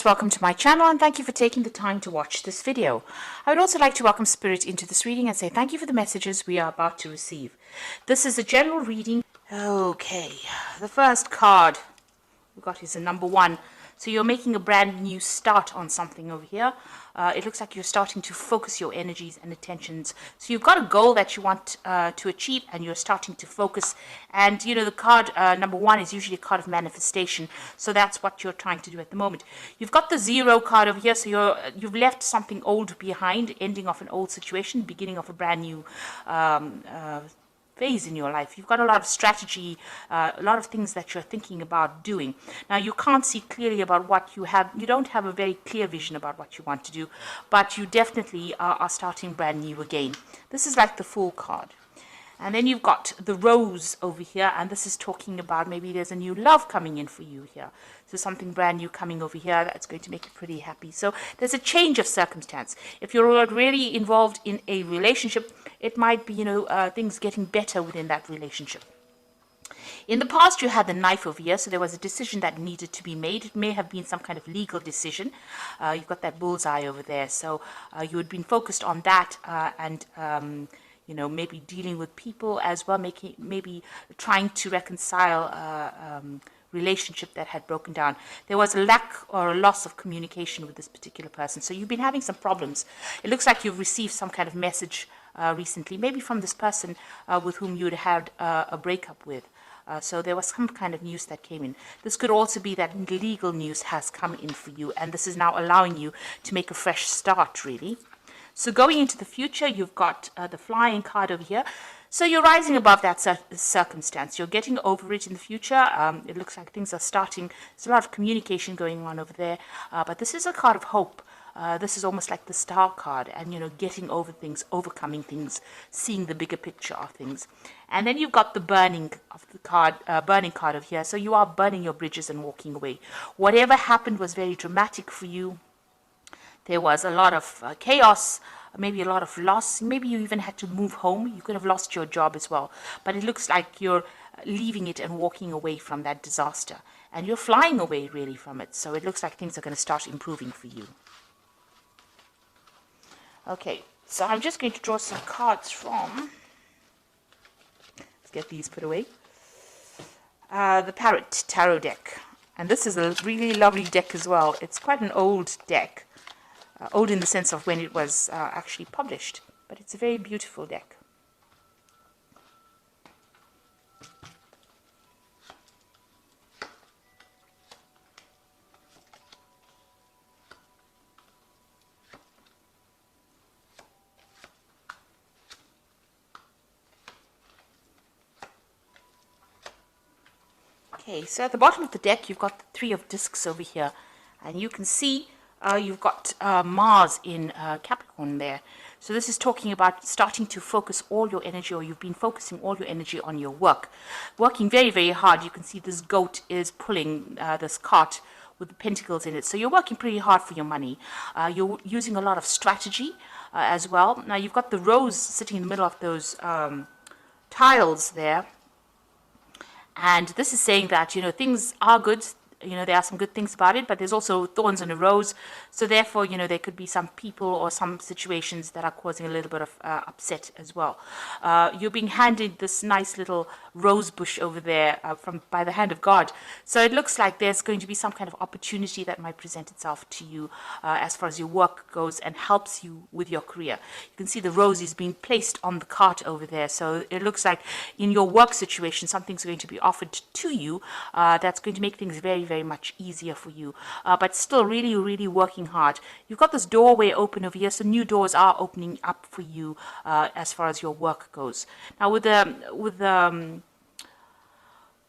Welcome to my channel and thank you for taking the time to watch this video. I would also like to welcome Spirit into this reading and say thank you for the messages we are about to receive. This is a general reading. Okay, the first card we got is a number 1. So you're making a brand new start on something over here. It looks like you're starting to focus your energies and attentions. So you've got a goal that you want to achieve and you're starting to focus. And you know, the card number 1 is usually a card of manifestation. So that's what you're trying to do at the moment. You've got the 0 card over here. So you've left something old behind, ending off an old situation, beginning of a brand new phase in your life. You've got a lot of strategy, a lot of things that you're thinking about doing. Now you can't see clearly about what you have. You don't have a very clear vision about what you want to do, but you definitely are starting brand new again. This is like the Fool card. And then you've got the Rose over here, and this is talking about maybe there's a new love coming in for you here. So something brand new coming over here that's going to make you pretty happy. So there's a change of circumstance. If you're already involved in a relationship, it might be, things getting better within that relationship. In the past, you had the Knife over here, so there was a decision that needed to be made. It may have been some kind of legal decision. You've got that bullseye over there, so you had been focused on that and maybe dealing with people as well, maybe trying to reconcile relationship that had broken down. There was a lack or a loss of communication with this particular person. So you've been having some problems. It looks like you've received some kind of message recently, maybe from this person with whom you'd had a breakup with. So there was some kind of news that came in. This could also be that legal news has come in for you, and this is now allowing you to make a fresh start, really. So going into the future, you've got the Flying card over here. So you're rising above that circumstance. You're getting over it in the future. It looks like things are starting. There's a lot of communication going on over there. But this is a card of hope. This is almost like the Star card, and getting over things, overcoming things, seeing the bigger picture of things. And then you've got the burning card over here. So you are burning your bridges and walking away. Whatever happened was very dramatic for you. There was a lot of chaos, maybe a lot of loss. Maybe you even had to move home. You could have lost your job as well. But it looks like you're leaving it and walking away from that disaster. And you're flying away really from it. So it looks like things are going to start improving for you. Okay, so I'm just going to draw some cards from... Let's get these put away. The Parrot Tarot deck. And this is a really lovely deck as well. It's quite an old deck. Old in the sense of when it was actually published, but it's a very beautiful deck. Okay, so at the bottom of the deck, you've got the 3 of Discs over here, and you can see you've got Mars in Capricorn there. So this is talking about starting to focus all your energy, or you've been focusing all your energy on your work. Working very, very hard. You can see this goat is pulling this cart with the pentacles in it. So you're working pretty hard for your money. You're using a lot of strategy as well. Now you've got the Rose sitting in the middle of those tiles there. And this is saying that, things are good. There are some good things about it, but there's also thorns in a rose. So therefore, there could be some people or some situations that are causing a little bit of upset as well. You're being handed this nice little rose bush over there by the hand of God. So it looks like there's going to be some kind of opportunity that might present itself to you as far as your work goes and helps you with your career. You can see the rose is being placed on the cart over there. So it looks like in your work situation, something's going to be offered to you that's going to make things very, very much easier for you, but still really, really working hard. You've got this doorway open over here, so new doors are opening up for you as far as your work goes. Now with the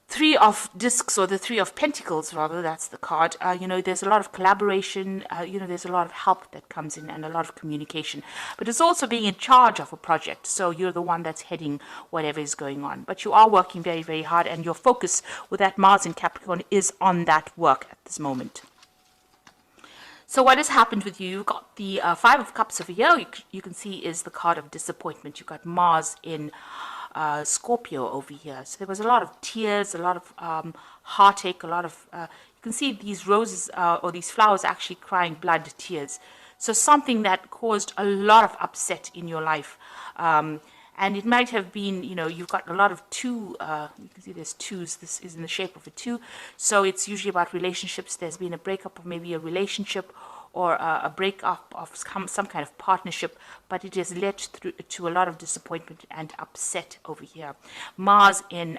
3 of Discs, or the 3 of Pentacles rather, that's the card, there's a lot of collaboration, there's a lot of help that comes in and a lot of communication, but it's also being in charge of a project. So you're the one that's heading whatever is going on, but you are working very, very hard, and your focus with that Mars in Capricorn is on that work at this moment. So what has happened with you? You've got the 5 of Cups over here. You can see is the card of disappointment. You've got Mars in Scorpio over here. So there was a lot of tears, a lot of heartache, a lot of you can see these roses or these flowers actually crying blood tears. So something that caused a lot of upset in your life. And it might have been, you've got a lot of two, you can see there's twos, this is in the shape of a two. So it's usually about relationships. There's been a breakup of maybe a relationship or a breakup of some kind of partnership, but it has led to a lot of disappointment and upset over here. Mars in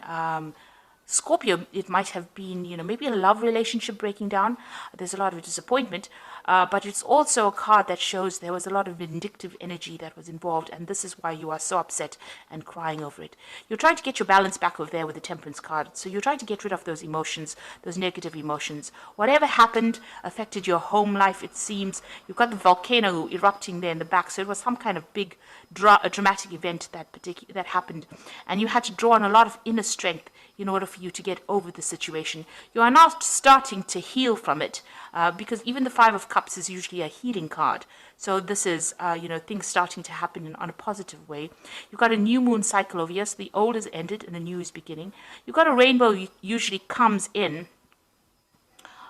Scorpio, it might have been, maybe a love relationship breaking down. There's a lot of disappointment, but it's also a card that shows there was a lot of vindictive energy that was involved, and this is why you are so upset and crying over it. You're trying to get your balance back over there with the Temperance card, so you're trying to get rid of those emotions, those negative emotions. Whatever happened affected your home life, it seems. You've got the volcano erupting there in the back, so it was some kind of big dramatic event that happened, and you had to draw on a lot of inner strength in order for you to get over the situation. You are now starting to heal from it, because even the Five of Cups is usually a healing card. So this is, things starting to happen on a positive way. You've got a new moon cycle over here, so the old is ended and the new is beginning. You've got a rainbow usually comes in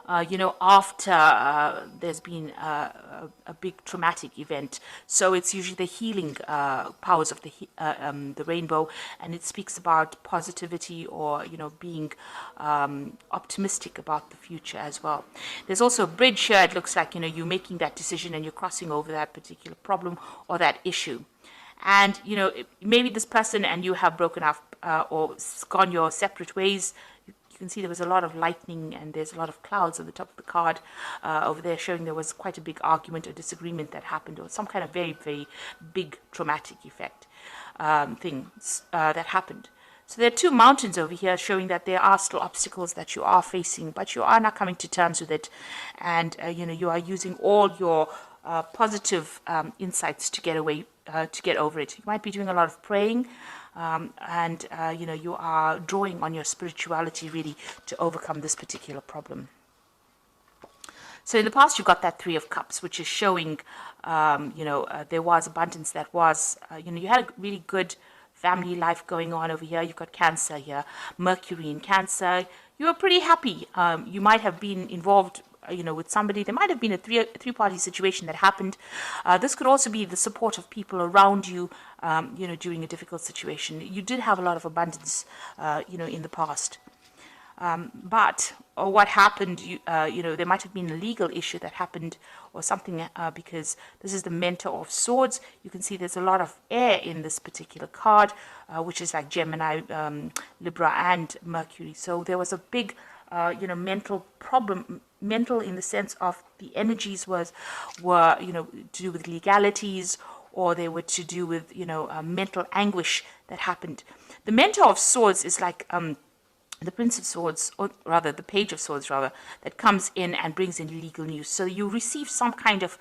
after there's been a big traumatic event. So it's usually the healing powers of the rainbow, and it speaks about positivity or, being optimistic about the future as well. There's also a bridge here. It looks like, you're making that decision and you're crossing over that particular problem or that issue. And, maybe this person and you have broken up or gone your separate ways. You can see there was a lot of lightning and there's a lot of clouds at the top of the card over there, showing there was quite a big argument or disagreement that happened, or some kind of very, very big traumatic effect things that happened. So there are two mountains over here showing that there are still obstacles that you are facing, but you are now coming to terms with it. And, you are using all your positive insights to get over it. You might be doing a lot of praying. You are drawing on your spirituality really to overcome this particular problem. So in the past, you've got that Three of Cups, which is showing, there was abundance that was, you had a really good family life going on over here. You've got Cancer here, Mercury in Cancer. You were pretty happy. You might have been involved with somebody. There might have been a three-party situation that happened. This could also be the support of people around you, during a difficult situation. You did have a lot of abundance, in the past. But what happened, there might have been a legal issue that happened or something, because this is the Mentor of Swords. You can see there's a lot of air in this particular card, which is like Gemini, Libra, and Mercury. So there was a big mental problem, mental in the sense of the energies were to do with legalities, or they were to do with mental anguish that happened. The Mentor of Swords is like the Prince of Swords, or rather the Page of Swords, that comes in and brings in legal news. So you receive some kind of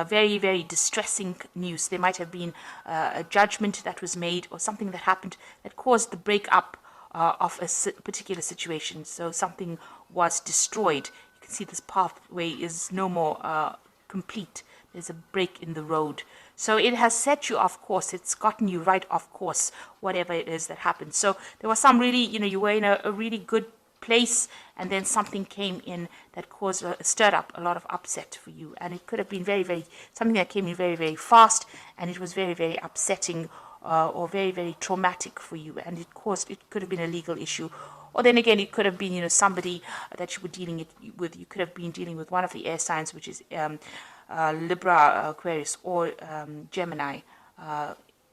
very, very distressing news. There might have been a judgment that was made or something that happened that caused the breakup of a particular situation. So something was destroyed. You can see this pathway is no more complete. There's a break in the road. So it has set you off course. It's gotten you right off course, whatever it is that happened. So there was some really, you were in a really good place, and then something came in that stirred up a lot of upset for you. And it could have been something that came in very, very fast, and it was very, very upsetting or very, very traumatic for you. And it could have been a legal issue. Or then again, it could have been, somebody that you were dealing with. You could have been dealing with one of the air signs, which is Libra, Aquarius, or Gemini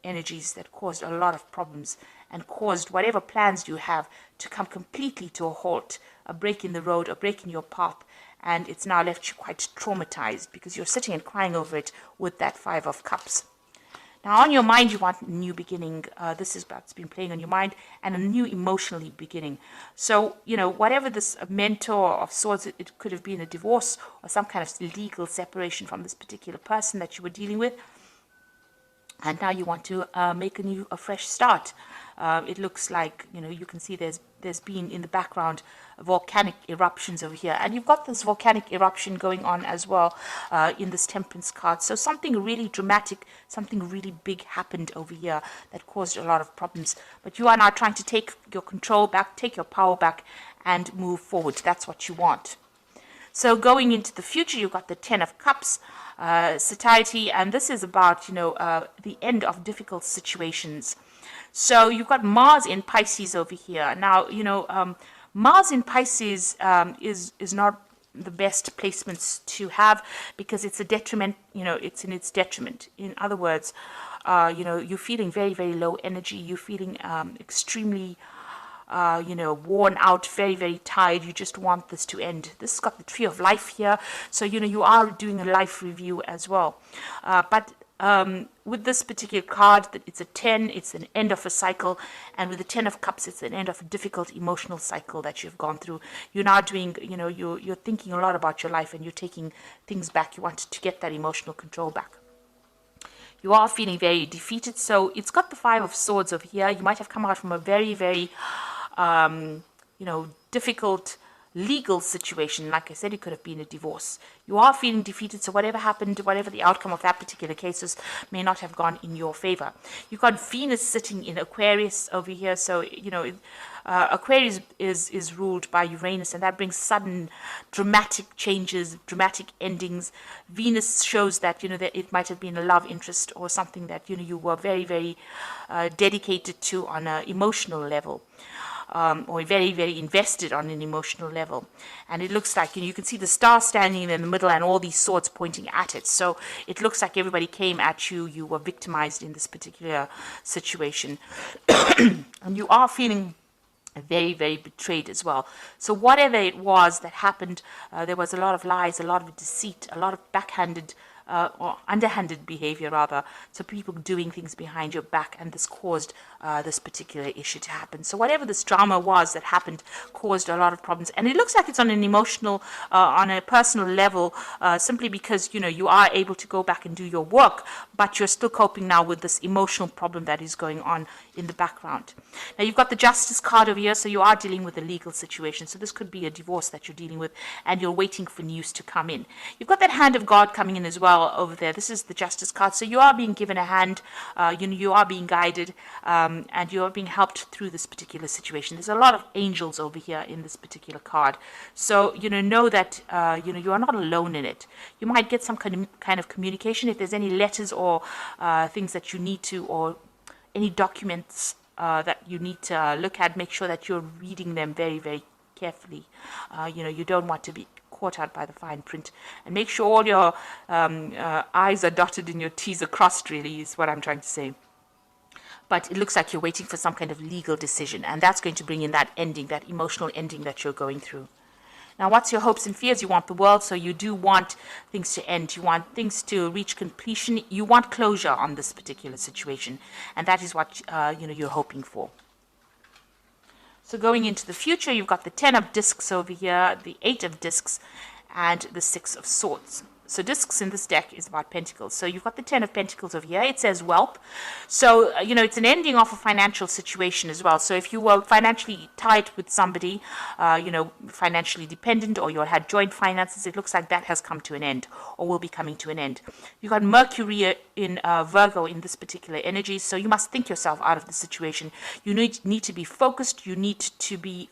energies that caused a lot of problems and caused whatever plans you have to come completely to a halt, a break in the road, a break in your path, and it's now left you quite traumatized because you're sitting and crying over it with that Five of Cups. Now, on your mind, you want a new beginning. This is what's been playing on your mind, and a new emotionally beginning. So, whatever this Mentor of Swords, it could have been a divorce or some kind of legal separation from this particular person that you were dealing with. And now you want to make a fresh start. It looks like, you can see there's been in the background volcanic eruptions over here. And you've got this volcanic eruption going on as well in this Temperance card. So something really dramatic, something really big happened over here that caused a lot of problems. But you are now trying to take your control back, take your power back, and move forward. That's what you want. So going into the future, you've got the Ten of Cups, satiety, and this is about, the end of difficult situations. So you've got Mars in Pisces over here. Now, Mars in Pisces is not the best placements to have, because it's a detriment, it's in its detriment. In other words, you're feeling very, very low energy. You're feeling extremely worn out, very, very tired. You just want this to end. This has got the Tree of Life here. So, you are doing a life review as well. But with this particular card, it's a 10, it's an end of a cycle. And with the 10 of Cups, it's an end of a difficult emotional cycle that you've gone through. You're now doing, you're thinking a lot about your life, and you're taking things back. You want to get that emotional control back. You are feeling very defeated. So it's got the Five of Swords over here. You might have come out from a very, very difficult legal situation. Like I said, it could have been a divorce. You are feeling defeated, so whatever happened, whatever the outcome of that particular case may not have gone in your favor. You've got Venus sitting in Aquarius over here, so Aquarius is ruled by Uranus, and that brings sudden dramatic changes, dramatic endings. Venus shows that that it might have been a love interest or something that you were very, very dedicated to on an emotional level. Or very, very invested on an emotional level. And it looks like, you can see the star standing in the middle and all these swords pointing at it. So it looks like everybody came at you. You were victimized in this particular situation. And you are feeling very, very betrayed as well. So whatever it was that happened, there was a lot of lies, a lot of deceit, a lot of backhanded or underhanded behavior rather, so people doing things behind your back, and this caused this particular issue to happen. So whatever this drama was that happened caused a lot of problems, and it looks like it's on an emotional, on a personal level, simply because you are able to go back and do your work, but you're still coping now with this emotional problem that is going on in the background. Now you've got the Justice card over here, so you are dealing with a legal situation. So this could be a divorce that you're dealing with, and you're waiting for news to come in. You've got that Hand of God coming in as well over there. This is the Justice card. So you are being given a hand, you are being guided, and you are being helped through this particular situation. There's a lot of angels over here in this particular card. So, know that, you are not alone in it. You might get some kind of communication if there's any letters or things that you need to, or any documents that you need to look at. Make sure that you're reading them very, very carefully. You don't want to be caught out by the fine print, and make sure all your I's are dotted and your T's are crossed, really, is what I'm trying to say. But it looks like you're waiting for some kind of legal decision, and that's going to bring in that ending, that emotional ending that you're going through. Now, what's your hopes and fears? You want the world, so you do want things to end. You want things to reach completion. You want closure on this particular situation, and that is what you're hoping for. So going into the future, you've got the 10 of discs over here, the 8 of discs, and the 6 of swords. So discs in this deck is about pentacles. So you've got the 10 of pentacles over here. It says whelp. So, it's an ending of a financial situation as well. So if you were financially tied with somebody, financially dependent, or you had joint finances, it looks like that has come to an end, or will be coming to an end. You've got Mercury in Virgo in this particular energy. So you must think yourself out of the situation. You need to be focused. You need to be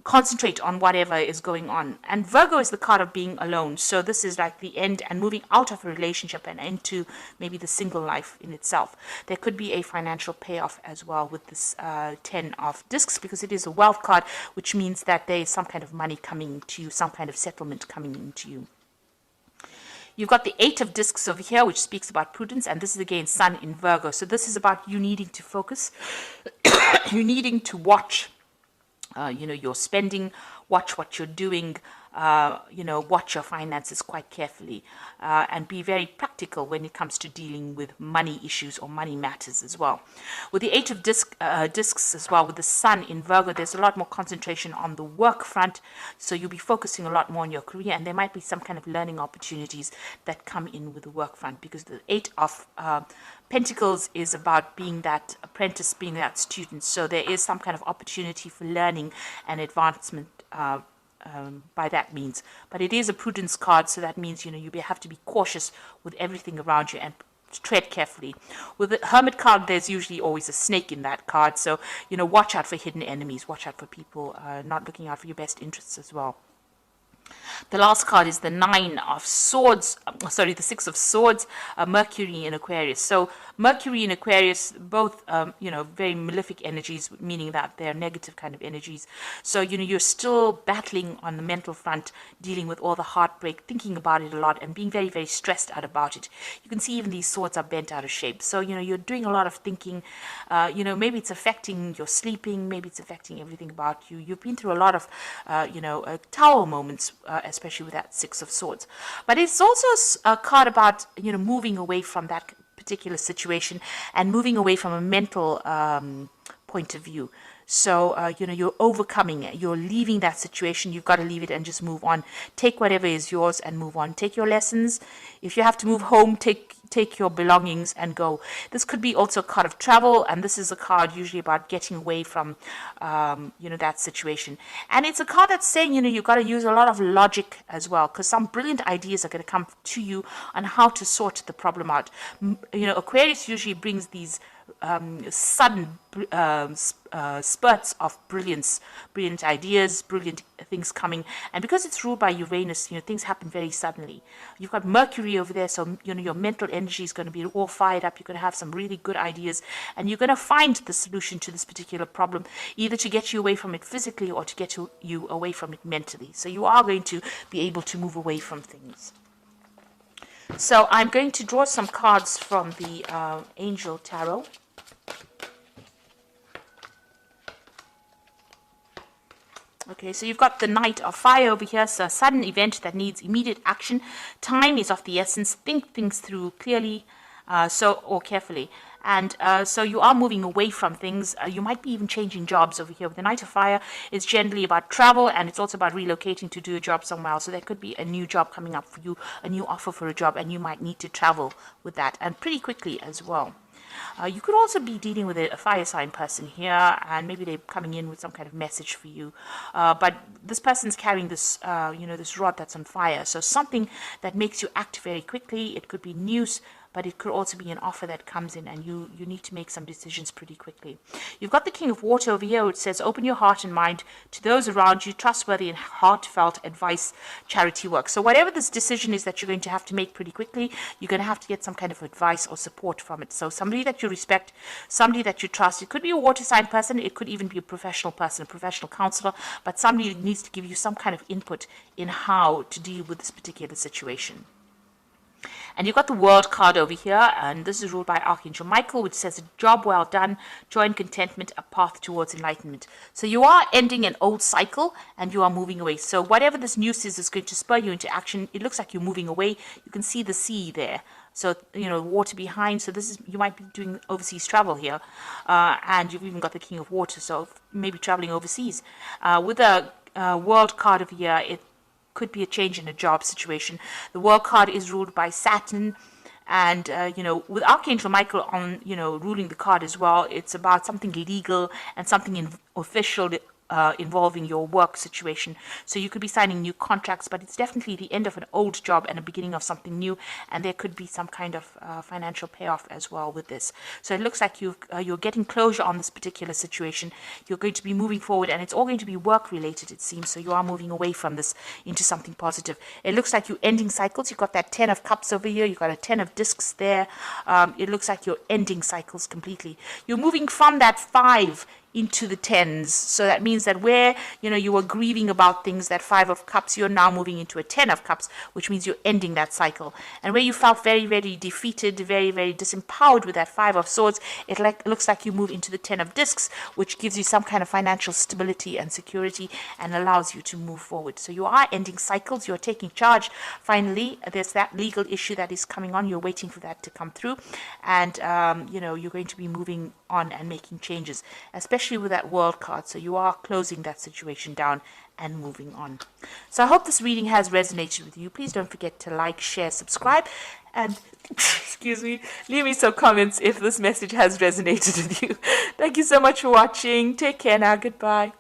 concentrate on whatever is going on. And Virgo is the card of being alone. So this is like the end and moving out of a relationship and into maybe the single life in itself. There could be a financial payoff as well with this 10 of discs, because it is a wealth card, which means that there is some kind of money coming to you, some kind of settlement coming into you. You've got the 8 of discs over here, which speaks about prudence, and this is again Sun in Virgo. So this is about you needing to focus, you needing to watch your spending, watch what you're doing, watch your finances quite carefully, and be very practical when it comes to dealing with money issues or money matters as well. With the 8 of discs as well, with the Sun in Virgo, there's a lot more concentration on the work front, so you'll be focusing a lot more on your career, and there might be some kind of learning opportunities that come in with the work front, because the 8 of Pentacles is about being that apprentice, being that student. So there is some kind of opportunity for learning and advancement by that means. But it is a prudence card, so that means you have to be cautious with everything around you and tread carefully. With the Hermit card, there's usually always a snake in that card. So, watch out for hidden enemies. Watch out for people not looking out for your best interests as well. The last card is the Nine of Swords, the Six of Swords, Mercury in Aquarius. So Mercury in Aquarius, both, very malefic energies, meaning that they're negative kind of energies. So, you're still battling on the mental front, dealing with all the heartbreak, thinking about it a lot, and being very, very stressed out about it. You can see even these swords are bent out of shape. So, you're doing a lot of thinking. Maybe it's affecting your sleeping, maybe it's affecting everything about you. You've been through a lot of, tower moments, especially with that Six of Swords. But it's also a card about, moving away from that particular situation and moving away from a mental point of view. So, you're overcoming it. You're leaving that situation. You've got to leave it and just move on. Take whatever is yours and move on. Take your lessons. If you have to move home, take your belongings and go. This could be also a card of travel, and this is a card usually about getting away from, that situation. And it's a card that's saying, you've got to use a lot of logic as well, because some brilliant ideas are going to come to you on how to sort the problem out. Aquarius usually brings these sudden spurts of brilliant ideas, brilliant things coming. And because it's ruled by Uranus, things happen very suddenly. You've got Mercury over there, so your mental energy is going to be all fired up. You're going to have some really good ideas, and you're going to find the solution to this particular problem, either to get you away from it physically or to get you away from it mentally. So you are going to be able to move away from things. So I'm going to draw some cards from the Angel Tarot. Okay, so you've got the Knight of Fire over here, so a sudden event that needs immediate action. Time is of the essence. Think things through clearly or carefully. And so you are moving away from things. You might be even changing jobs over here. With the Knight of Fire, it's generally about travel, and it's also about relocating to do a job somewhere else. So there could be a new job coming up for you, a new offer for a job, and you might need to travel with that, and pretty quickly as well. You could also be dealing with a fire sign person here, and maybe they're coming in with some kind of message for you. But this person's carrying this, this rod that's on fire. So something that makes you act very quickly. It could be news, but it could also be an offer that comes in, and you need to make some decisions pretty quickly. You've got the King of Water over here, which says, open your heart and mind to those around you, trustworthy and heartfelt advice, charity work. So whatever this decision is that you're going to have to make pretty quickly, you're going to have to get some kind of advice or support from it. So somebody that you respect, somebody that you trust. It could be a water sign person, it could even be a professional person, a professional counselor, but somebody needs to give you some kind of input in how to deal with this particular situation. And you've got the World card over here, and this is ruled by Archangel Michael, which says, a job well done, joy and contentment, a path towards enlightenment. So you are ending an old cycle, and you are moving away. So whatever this news is going to spur you into action. It looks like you're moving away. You can see the sea there. So, water behind. So you might be doing overseas travel here. And you've even got the King of Water, so maybe traveling overseas. With the World card over here, it could be a change in a job situation. The World card is ruled by Saturn, and with Archangel Michael on ruling the card as well, it's about something legal and something official involving your work situation. So you could be signing new contracts, but it's definitely the end of an old job and a beginning of something new, and there could be some kind of financial payoff as well with this. So it looks like you're getting closure on this particular situation. You're going to be moving forward, and it's all going to be work related, it seems. So you are moving away from this into something positive. It looks like you're ending cycles. You've got that 10 of Cups over here. You've got a 10 of Discs there. It looks like you're ending cycles completely. You're moving from that 5 into the 10s. So that means that where, you were grieving about things, that 5 of Cups, you're now moving into a 10 of Cups, which means you're ending that cycle. And where you felt very, very defeated, very, very disempowered with that 5 of Swords, it looks like you move into the 10 of Discs, which gives you some kind of financial stability and security and allows you to move forward. So you are ending cycles. You're taking charge. Finally, there's that legal issue that is coming on. You're waiting for that to come through. And, you're going to be moving on and making changes, especially with that World card. So you are closing that situation down and moving on. So I hope this reading has resonated with you. Please don't forget to like, share, subscribe, and excuse me, leave me some comments if this message has resonated with you. Thank you so much for watching. Take care now. Goodbye.